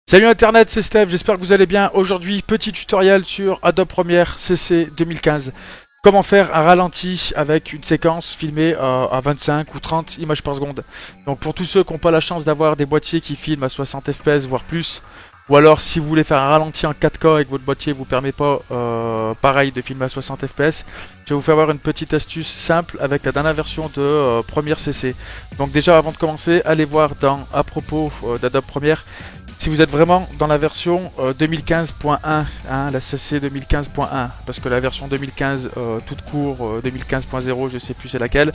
Salut Internet, c'est Steph, j'espère que vous allez bien. Aujourd'hui, petit tutoriel sur Adobe Premiere CC 2015. Comment faire un ralenti avec une séquence filmée à 25 ou 30 images par seconde. Donc pour tous ceux qui n'ont pas la chance d'avoir des boîtiers qui filment à 60 fps voire plus, ou alors si vous voulez faire un ralenti en 4K et que votre boîtier vous permet pas pareil de filmer à 60 fps, je vais vous faire voir une petite astuce simple avec la dernière version de Premiere CC. Donc déjà avant de commencer, allez voir dans à propos d'Adobe Premiere. Si vous êtes vraiment dans la version 2015.1, hein, la CC 2015.1, parce que la version 2015 toute court, 2015.0, je sais plus c'est laquelle,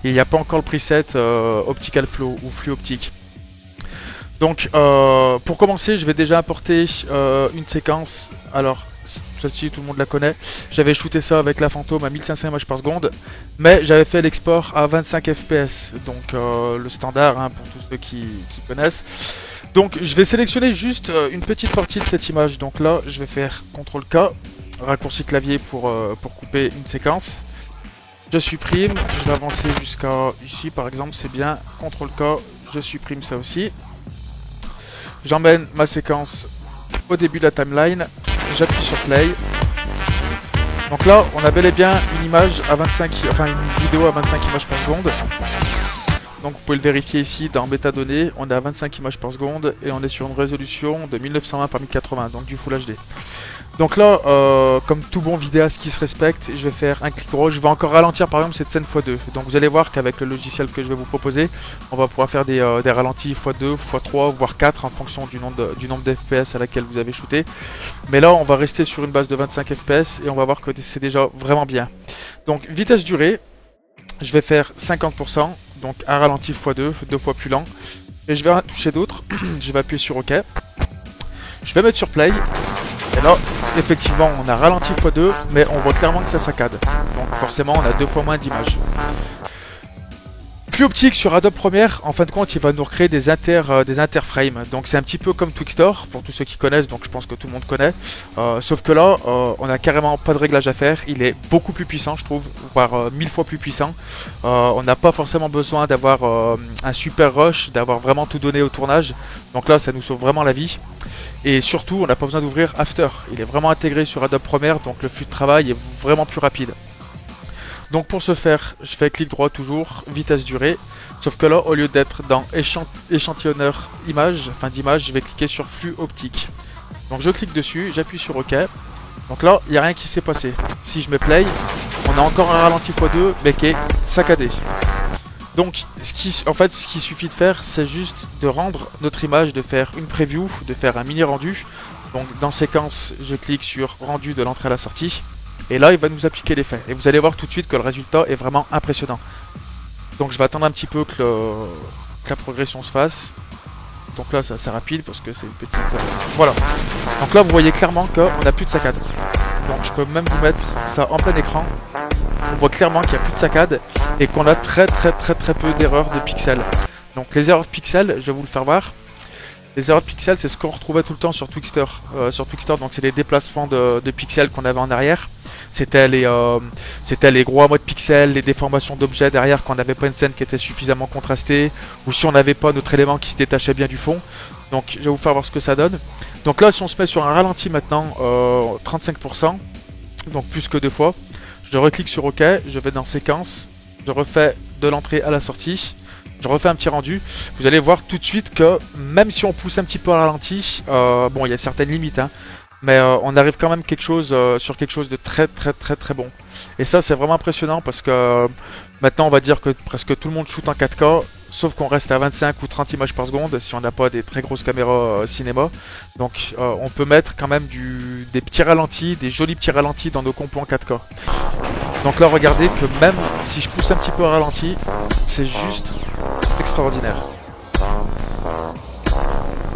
il n'y a pas encore le preset Optical Flow ou flux optique. Donc pour commencer, je vais déjà importer une séquence. Alors celle-ci tout le monde la connaît. J'avais shooté ça avec la Phantom à 1500 images par seconde, mais j'avais fait l'export à 25 fps, donc le standard hein, pour tous ceux qui connaissent. Donc je vais sélectionner juste une petite partie de cette image. Donc là je vais faire CTRL K, raccourci clavier pour couper une séquence. Je supprime, je vais avancer jusqu'à ici par exemple, c'est bien. CTRL K, je supprime ça aussi. J'emmène ma séquence au début de la timeline, j'appuie sur play. Donc là on a bel et bien une image à 25, enfin une vidéo à 25 images par seconde. Donc vous pouvez le vérifier ici dans métadonnées, on est à 25 images par seconde et on est sur une résolution de 1920 par 1080, donc du Full HD. Donc là, comme tout bon vidéaste qui se respecte, je vais faire un clic droit, je vais encore ralentir par exemple cette scène x2. Donc vous allez voir qu'avec le logiciel que je vais vous proposer, on va pouvoir faire des ralentis x2, x3, voire 4 en fonction du nombre de FPS à laquelle vous avez shooté. Mais là, on va rester sur une base de 25 FPS et on va voir que c'est déjà vraiment bien. Donc vitesse durée, je vais faire 50%. Donc un ralenti x2, deux fois plus lent. Et je vais rien toucher d'autre. Je vais appuyer sur OK. Je vais mettre sur play. Et là, effectivement, on a ralenti x2, mais on voit clairement que ça saccade. Donc forcément, on a deux fois moins d'images. Flux optique sur Adobe Premiere, en fin de compte, il va nous recréer des interframes. Donc c'est un petit peu comme Twixtor, pour tous ceux qui connaissent, donc je pense que tout le monde connaît. Sauf que là, on a carrément pas de réglage à faire. Il est beaucoup plus puissant, je trouve, voire 1000 fois plus puissant. On n'a pas forcément besoin d'avoir un super rush, d'avoir vraiment tout donné au tournage. Donc là, ça nous sauve vraiment la vie. Et surtout, on n'a pas besoin d'ouvrir After. Il est vraiment intégré sur Adobe Premiere, donc le flux de travail est vraiment plus rapide. Donc pour ce faire, je fais clic droit toujours, vitesse durée. Sauf que là, au lieu d'être dans échantillonneur image, enfin d'image, je vais cliquer sur flux optique. Donc je clique dessus, j'appuie sur OK. Donc là, il n'y a rien qui s'est passé. Si je mets play, on a encore un ralenti x2, mais qui est saccadé. Donc ce qui suffit de faire, c'est juste de rendre notre image, de faire une preview, de faire un mini rendu. Donc dans séquence, je clique sur rendu de l'entrée à la sortie. Et là, il va nous appliquer l'effet. Et vous allez voir tout de suite que le résultat est vraiment impressionnant. Donc je vais attendre un petit peu que la progression se fasse. Donc là, c'est assez rapide parce que c'est une petite... Voilà. Donc là, vous voyez clairement qu'on n'a plus de saccade. Donc je peux même vous mettre ça en plein écran. On voit clairement qu'il n'y a plus de saccade et qu'on a très peu d'erreurs de pixels. Donc les erreurs de pixels, je vais vous le faire voir. Les erreurs de pixels, c'est ce qu'on retrouvait tout le temps sur Twixtor. Donc c'est les déplacements de pixels qu'on avait en arrière. C'était les gros amas de pixels, les déformations d'objets derrière quand on n'avait pas une scène qui était suffisamment contrastée, ou si on n'avait pas notre élément qui se détachait bien du fond. Donc je vais vous faire voir ce que ça donne. Donc là, si on se met sur un ralenti maintenant, 35%, donc plus que deux fois, je reclique sur OK, je vais dans séquence, je refais de l'entrée à la sortie. Je refais un petit rendu, vous allez voir tout de suite que même si on pousse un petit peu à ralenti, bon il y a certaines limites, hein, mais on arrive quand même sur quelque chose de très bon. Et ça c'est vraiment impressionnant parce que maintenant on va dire que presque tout le monde shoot en 4K, sauf qu'on reste à 25 ou 30 images par seconde si on n'a pas des très grosses caméras cinéma. Donc on peut mettre quand même des petits ralentis, des jolis petits ralentis dans nos compos en 4K. Donc là regardez que même si je pousse un petit peu à ralenti, c'est juste extraordinaire.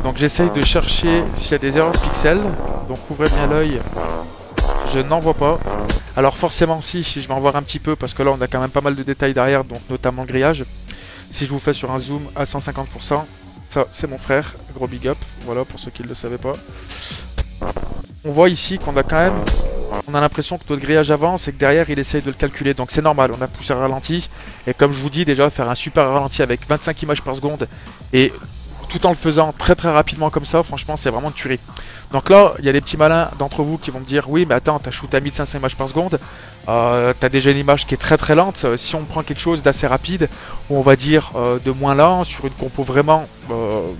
Donc j'essaye de chercher s'il y a des erreurs de pixels. Donc ouvrez bien l'œil. Je n'en vois pas. Alors forcément si je vais en voir un petit peu parce que là on a quand même pas mal de détails derrière, donc notamment le grillage. Si je vous fais sur un zoom à 150%, ça c'est mon frère, gros big up, voilà pour ceux qui ne le savaient pas. On voit ici qu'on a quand même... On a l'impression que notre grillage avance et que derrière il essaye de le calculer, donc c'est normal, on a poussé un ralenti. Et comme je vous dis déjà, faire un super ralenti avec 25 images par seconde et tout en le faisant très très rapidement comme ça, franchement c'est vraiment une tuerie. Donc là, il y a des petits malins d'entre vous qui vont me dire oui mais attends, t'as shooté à 1500 images par seconde, t'as déjà une image qui est très très lente, si on prend quelque chose d'assez rapide, ou on va dire de moins lent, sur une compo vraiment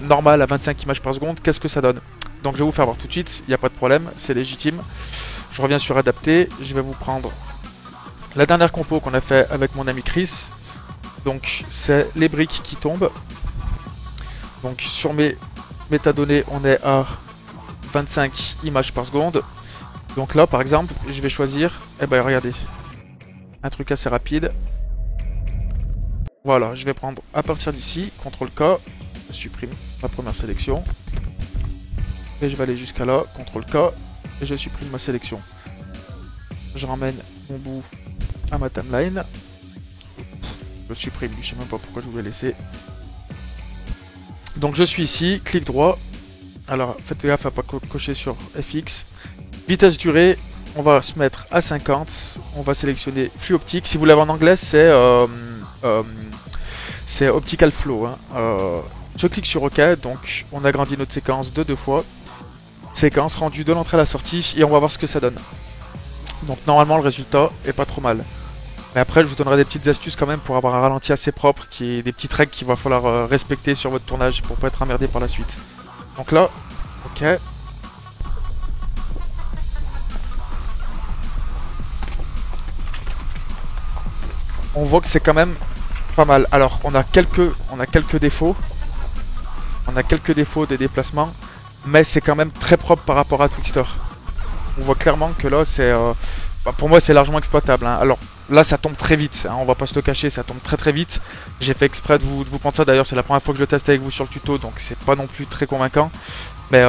normale à 25 images par seconde, qu'est-ce que ça donne? Donc je vais vous faire voir tout de suite, il n'y a pas de problème, c'est légitime. Je reviens sur adapter, je vais vous prendre la dernière compo qu'on a fait avec mon ami Chris. Donc c'est les briques qui tombent. Donc sur mes métadonnées, on est à 25 images par seconde. Donc là par exemple, je vais choisir, eh ben regardez, un truc assez rapide. Voilà, je vais prendre à partir d'ici, CTRL-K, je supprime ma première sélection. Et je vais aller jusqu'à là, CTRL-K, et je supprime ma sélection. Je ramène mon bout à ma timeline. Je supprime, je sais même pas pourquoi je voulais laisser. Donc je suis ici, clic droit. Alors faites gaffe à pas cocher sur FX. Vitesse durée, on va se mettre à 50. On va sélectionner flux optique. Si vous l'avez en anglais, c'est Optical Flow. Hein. Je clique sur OK, donc on agrandit notre séquence de 2 fois. Séquence rendue de l'entrée à la sortie et on va voir ce que ça donne. Donc normalement le résultat est pas trop mal. Mais après je vous donnerai des petites astuces quand même pour avoir un ralenti assez propre, qui est des petites règles qu'il va falloir respecter sur votre tournage pour pas être emmerdé par la suite. Donc là, ok. On voit que c'est quand même pas mal. Alors on a quelques défauts. On a quelques défauts des déplacements. Mais c'est quand même très propre par rapport à Twixtor. On voit clairement que là c'est... pour moi c'est largement exploitable. Hein. Alors là ça tombe très vite, hein, on va pas se le cacher, ça tombe très très vite. J'ai fait exprès de vous prendre ça, d'ailleurs c'est la première fois que je le teste avec vous sur le tuto, donc c'est pas non plus très convaincant. Mais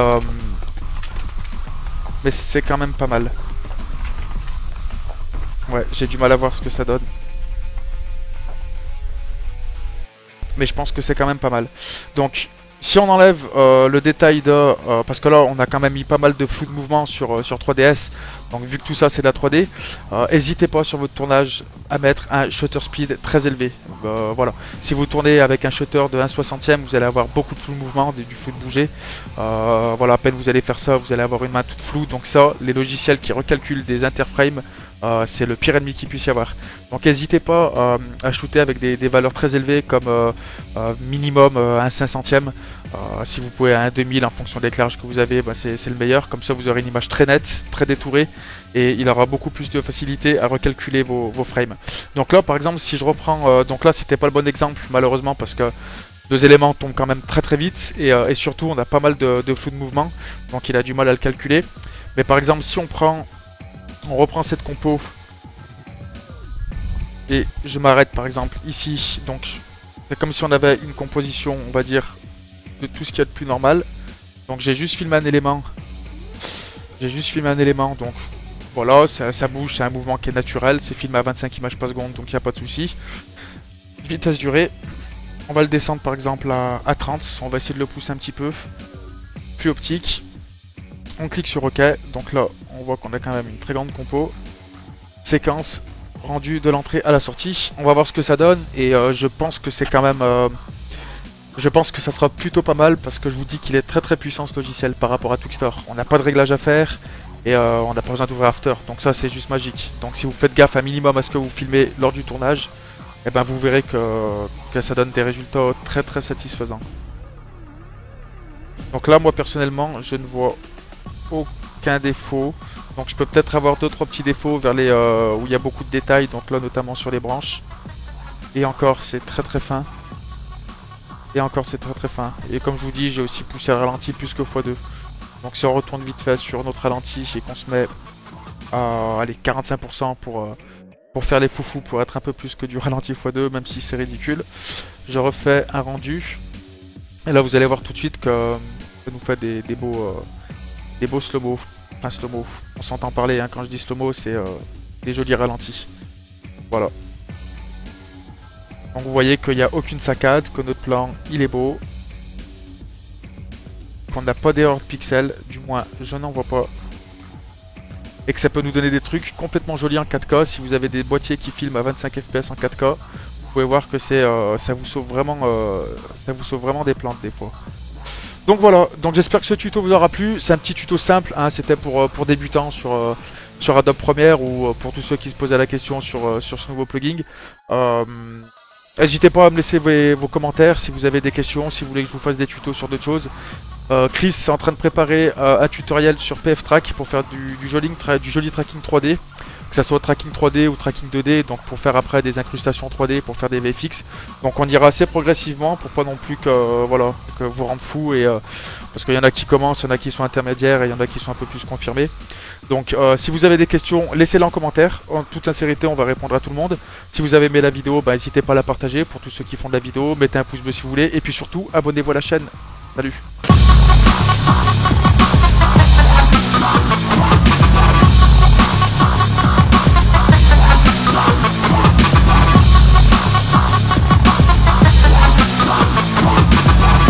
c'est quand même pas mal. Ouais, j'ai du mal à voir ce que ça donne. Mais je pense que c'est quand même pas mal. Donc si on enlève le détail de... parce que là on a quand même mis pas mal de flou de mouvement sur 3DS. Donc vu que tout ça c'est de la 3D, n'hésitez pas sur votre tournage à mettre un shutter speed très élevé. Voilà. Si vous tournez avec un shutter de 1/60, vous allez avoir beaucoup de flou de mouvement, du flou de bouger. Voilà, à peine vous allez faire ça, vous allez avoir une main toute floue. Donc ça, les logiciels qui recalculent des interframes, c'est le pire ennemi qu'il puisse y avoir. Donc n'hésitez pas à shooter avec des valeurs très élevées comme minimum 1/500. Si vous pouvez à 1/2000 en fonction de l'éclairage que vous avez, bah c'est le meilleur. Comme ça vous aurez une image très nette, très détourée, et il aura beaucoup plus de facilité à recalculer vos frames. Donc là par exemple si je reprends, donc là c'était pas le bon exemple malheureusement parce que deux éléments tombent quand même très très vite, et surtout on a pas mal de flou de mouvement, donc il a du mal à le calculer. Mais par exemple si on reprend cette compo et je m'arrête par exemple ici, donc c'est comme si on avait une composition, on va dire, de tout ce qu'il y a de plus normal. Donc j'ai juste filmé un élément. Donc voilà, ça bouge, c'est un mouvement qui est naturel, c'est filmé à 25 images par seconde, donc il n'y a pas de souci. Vitesse durée, on va le descendre par exemple à 30, on va essayer de le pousser un petit peu. Plus optique, on clique sur OK, donc là on voit qu'on a quand même une très grande compo. Séquence rendue de l'entrée à la sortie, on va voir ce que ça donne, et je pense que c'est quand même... je pense que ça sera plutôt pas mal parce que je vous dis qu'il est très très puissant ce logiciel par rapport à Twixtor. On n'a pas de réglage à faire et on n'a pas besoin d'ouvrir After, donc ça c'est juste magique. Donc si vous faites gaffe un minimum à ce que vous filmez lors du tournage, et ben vous verrez que ça donne des résultats très très satisfaisants. Donc là moi personnellement je ne vois aucun défaut. Donc je peux peut-être avoir 2-3 petits défauts vers les où il y a beaucoup de détails, donc là notamment sur les branches. Et encore c'est très très fin. Et encore c'est très très fin. Et comme je vous dis, j'ai aussi poussé le ralenti plus que x2. Donc si on retourne vite fait sur notre ralenti et qu'on se met à allez, 45% pour faire les foufous, pour être un peu plus que du ralenti x2, même si c'est ridicule. Je refais un rendu. Et là vous allez voir tout de suite que ça nous fait des beaux slow-mo. Enfin slow-mo, on s'entend parler, hein. Quand je dis slow-mo c'est des jolis ralentis. Voilà. Donc vous voyez qu'il n'y a aucune saccade, que notre plan il est beau, qu'on n'a pas d'erreur de pixels, du moins je n'en vois pas, et que ça peut nous donner des trucs complètement jolis en 4K. Si vous avez des boîtiers qui filment à 25 fps en 4K, vous pouvez voir que ça vous sauve vraiment des plantes des fois. Donc voilà, donc j'espère que ce tuto vous aura plu. C'est un petit tuto simple, hein, c'était pour débutants sur Adobe Premiere ou pour tous ceux qui se posaient la question sur ce nouveau plugin. Euh, N'hésitez pas à me laisser vos commentaires si vous avez des questions, si vous voulez que je vous fasse des tutos sur d'autres choses. Chris est en train de préparer un tutoriel sur PFTrack pour faire du joli tracking 3D, que ça soit tracking 3D ou tracking 2D, donc pour faire après des incrustations 3D, pour faire des VFX. Donc on ira assez progressivement pour pas non plus que voilà que vous rendre fou et parce qu'il y en a qui commencent, il y en a qui sont intermédiaires et il y en a qui sont un peu plus confirmés. Donc si vous avez des questions, laissez-les en commentaire. En toute sincérité, on va répondre à tout le monde. Si vous avez aimé la vidéo, bah, n'hésitez pas à la partager pour tous ceux qui font de la vidéo. Mettez un pouce bleu si vous voulez. Et puis surtout, abonnez-vous à la chaîne. Salut!